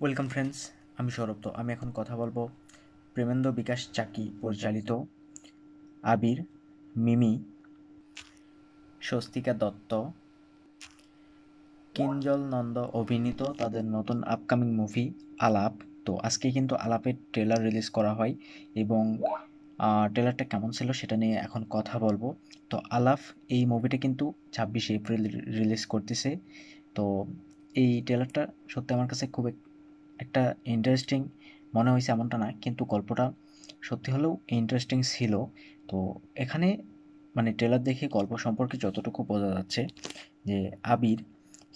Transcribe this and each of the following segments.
Welcome friends, আমি সৌরভ। তো আমি এখন কথা বলবো প্রেমেন্দ্র বিকাশ চাকি পরিচালিত আবির, মিমি, স্বস্তিকা দত্ত, কিঞ্জল নন্দ অভিনীত তাদের নতুন আপকামিং মুভি আলাপ। তো আজকে কিন্তু আলাপের ট্রেলার রিলিজ করা হয় এবং ট্রেলারটা কেমন ছিল সেটা নিয়ে এখন কথা বলবো। তো আলাপ এই মুভিটা কিন্তু 26শে এপ্রিল রিলিজ করতেছে। তো এই ট্রেলারটা সত্যি আমার কাছে খুব একটা ইন্টারেস্টিং মনে হয়েছে এমনটা না, কিন্তু গল্পটা সত্যি হলেও ইন্টারেস্টিং ছিল। তো এখানে মানে ট্রেলার দেখে গল্প সম্পর্কে যতটুকু বোঝা যাচ্ছে যে আবির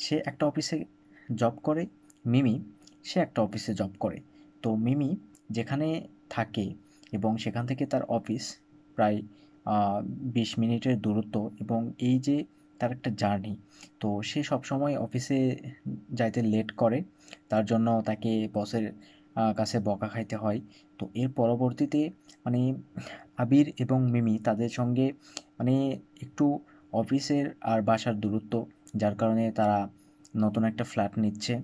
সে একটা অফিসে জব করে, মিমি সে একটা অফিসে জব করে। তো মিমি যেখানে থাকে এবং সেখান থেকে তার অফিস প্রায় 20 মিনিটের দূরত্ব, এবং এই যে তার একটা জার্নি, তো সে সবসময় অফিসে যাইতে লেট করে। তার জন্য তাকে বসের কাছে বকা খাইতে হয়। তো এর পরবর্তীতে মানে আবির এবং মিমি তাদের সঙ্গে মানে একটু অফিসের আর বাসার দূরত্ব, যার কারণে তারা নতুন একটা ফ্ল্যাট নিচ্ছে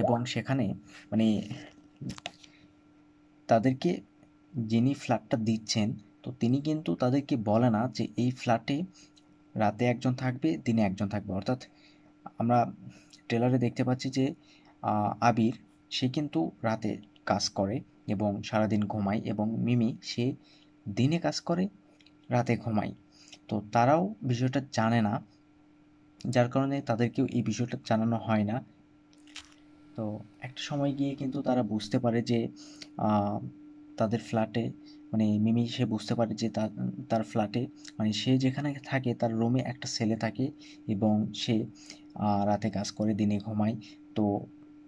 এবং সেখানে মানে তাদেরকে যিনি ফ্ল্যাটটা দিচ্ছেন, তো তিনি কিন্তু তাদেরকে বলে না যে এই ফ্ল্যাটে রাতে একজন থাকবে, দিনে একজন থাকবে। অর্থাৎ আমরা ট্রেলারে দেখতে পাচ্ছি যে আবির সে কিন্তু রাতে কাজ করে এবং সারাদিন ঘুমায়, এবং মিমি সে দিনে কাজ করে, রাতে ঘুমায়। তো তারাও বিষয়টা জানে না, যার কারণে তাদেরকেও এই বিষয়টা জানানো হয় না। তো একটা সময় গিয়ে কিন্তু তারা বুঝতে পারে যে আহ, তাদের ফ্ল্যাটে মানে মিমি সে বুঝতে পারে যে তার তার ফ্ল্যাটে মানে সে যেখানে থাকে তার রুমে একটা ছেলে থাকে এবং সে রাতে কাজ করে, দিনে ঘুমায়। তো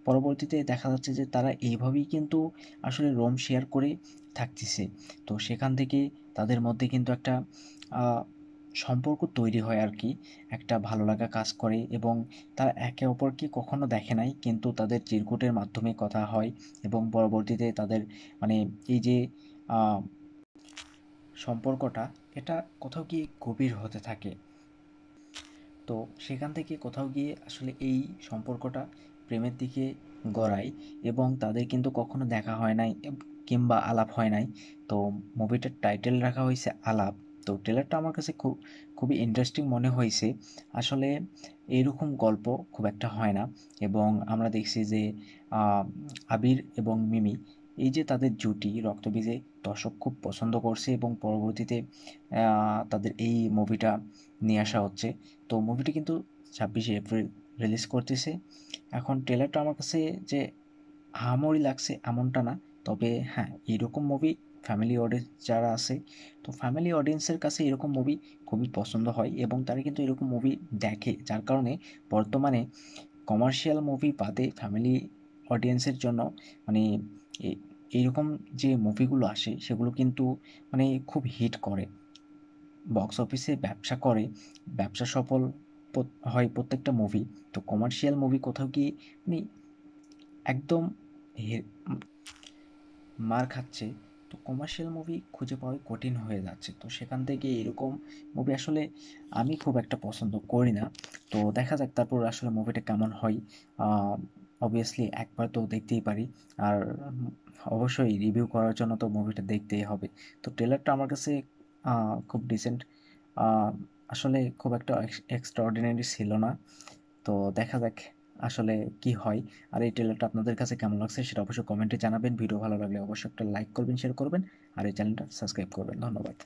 পরবর্তীতে দেখা যাচ্ছে যে তারা এইভাবেই কিন্তু আসলে রুম শেয়ার করে থাকতেছে। তো সেখান থেকে তাদের মধ্যে কিন্তু একটা আহ, সম্পর্ক তৈরি হয় আর কি, একটা ভালো লাগা কাজ করে এবং তারা একে অপরকে কখনো দেখে নাই, কিন্তু তাদের চিরকুটের মাধ্যমে কথা হয় এবং পরবর্তীতে তাদের মানে এই যে আহ, সম্পর্কটা এটা কোথাও গিয়ে গভীর হতে থাকে। তো সেখান থেকে কোথাও গিয়ে আসলে এই সম্পর্কটা প্রেমের দিকে গড়ায় এবং তাদের কিন্তু কখনো দেখা হয় নাই কিংবা আলাপ হয় নাই। তো মুভিটার টাইটেল রাখা হয়েছে আলাপ। তো ট্রেলারটা আমার কাছে খুবই ইন্টারেস্টিং মনে হয়েছে। আসলে এইরকম গল্প খুব একটা হয় না, এবং আমরা দেখছি যে আহ, আবির এবং মিমি এই যে তাদের জুটি রক্তবীজে দর্শক খুব পছন্দ করছে এবং পরবর্তীতে তাদের এই মুভিটা নিয়ে আসা হচ্ছে। তো মুভিটি কিন্তু 26শে এপ্রিল রিলিজ করতেছে। এখন ট্রেলারটা আমার কাছে যে আহামরি লাগছে এমনটা না, তবে হ্যাঁ, এরকম মুভি ফ্যামিলি অডিয়েন্স যারা আছে, তো ফ্যামিলি অডিয়েন্সের কাছে এরকম মুভি খুবই পছন্দ হয় এবং তারা কিন্তু এরকম মুভি দেখে, যার কারণে বর্তমানে কমার্শিয়াল মুভি বাদে ফ্যামিলি অডিয়েন্সের জন্য মানে এ- এইরকম যে মুভিগুলো আসে সেগুলো কিন্তু মানে খুব হিট করে, বক্স অফিসে ব্যবসা করে, ব্যবসা সফল হয় প্রত্যেকটা মুভি। তো কমার্শিয়াল মুভি কোথাও গিয়ে মানে একদম মার খাচ্ছে। তো কমার্শিয়াল মুভি খুঁজে পাওয়াই কঠিন হয়ে যাচ্ছে। তো সেখান থেকে এরকম মুভি আসলে আমি খুব একটা পছন্দ করি না। তো দেখা যাক তারপর আসলে মুভিটা কেমন হয়। অবভিয়াসলি একবার তো দেখতেই পারি, আর অবশ্যই রিভিউ করার জন্য তো মুভিটা দেখতেই হবে। তো ট্রেলারটা আমার কাছে খুব ডিসেন্ট, আসলে খুব একটা এক্সট্রাঅর্ডিনারি ছিল না। তো দেখা যাক আসলে কি হয়। আর এই ট্রেলারটা আপনাদের কাছে কেমন লাগছে সেটা অবশ্যই কমেন্টে জানাবেন। ভিডিও ভালো লাগলে অবশ্যই একটা লাইক করবেন, শেয়ার করবেন, আর এই চ্যানেলটা সাবস্ক্রাইব করবেন। ধন্যবাদ।